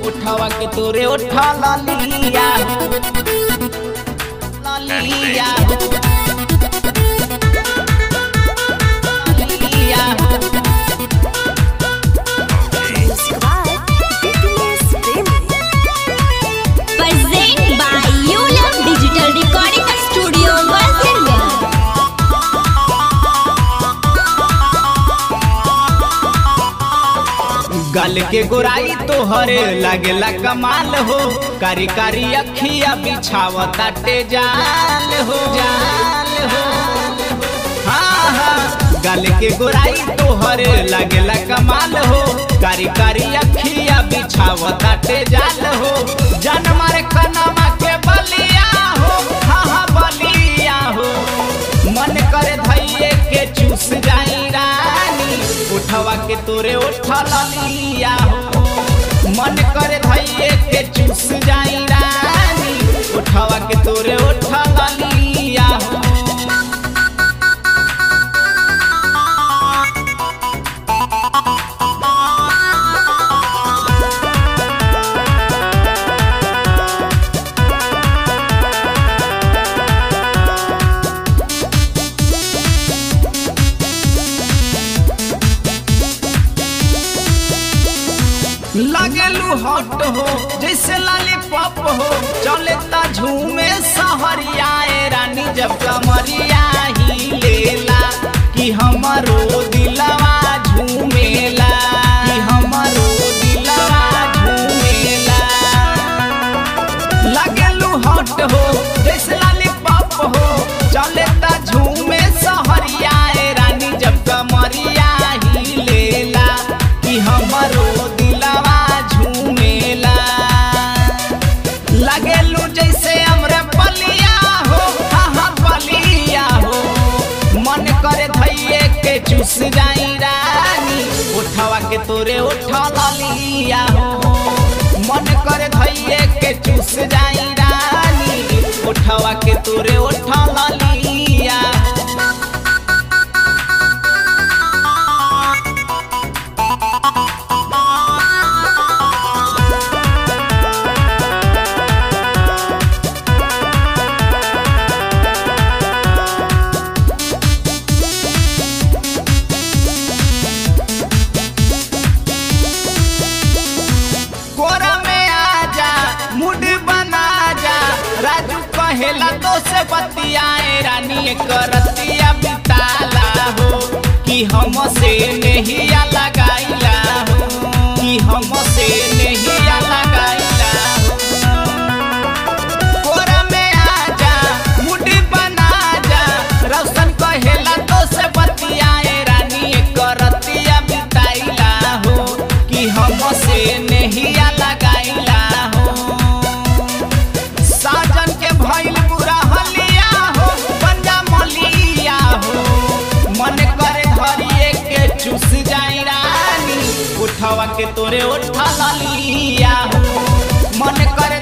उठावा के तोरे उठा लालिया लालिया गल के गोराई तोहरे लागेला कमाल हो, कारी कारी अखिया बिछावता जाल हो जाल हो। हाँ हाँ गल के गोराई तोहरे लागेला कमाल हो, कारी कारी अखिया बिछावता जाल हो। जान मारे कनमा के बलिया हो, हाँ हाँ बलिया हो। मन करे धैये के चूस जाई रानी, उठवा के तोरे उठा लालिया हो। मन करे धैये के चूस जाई रानी, उठवा के तोरे उठा लालिया हो। लगलू हॉट हो जैसे लॉलीपॉप हो, चलता झूमे सहरिया रानी। जब कमरिया ही लेला कि हमारो दिलवा झूमेला, कि हमारो दिलवा झूमेला। लगलू हॉट हो जैसे लॉलीपॉप हो, चलता झूमे सहरिया रानी। जब कमरिया ही लेला कि हमारो लगेलू जैसे हमरे बलिया हो, हाँ हाँ बलिया हो। मन करे धैये के चूस जाई रानी, उठवा के तोरे उठा लालिया हो। मन करे धैये के चूस जाई रानी, उठवा के तोरे उठा लालिया। कहेला तो से बतियाए रानी, करतिया बिताला हो कि हमसे नहीं लगाइला हो, कि हमसे नहीं लगाइला हो। कोरा में आजा मुड़ी बना जा, रोशन कहेला तो से बतियाए रानी, करतिया बिताइला हो कि हमसे नहीं लगाइला हो। साजन के भइल बुरा हलिया हो, बंजा मलिया हो। मन करे धरिये के चूस जाई रानी, उठवा के तोरे उठा लालिया हो। मन करे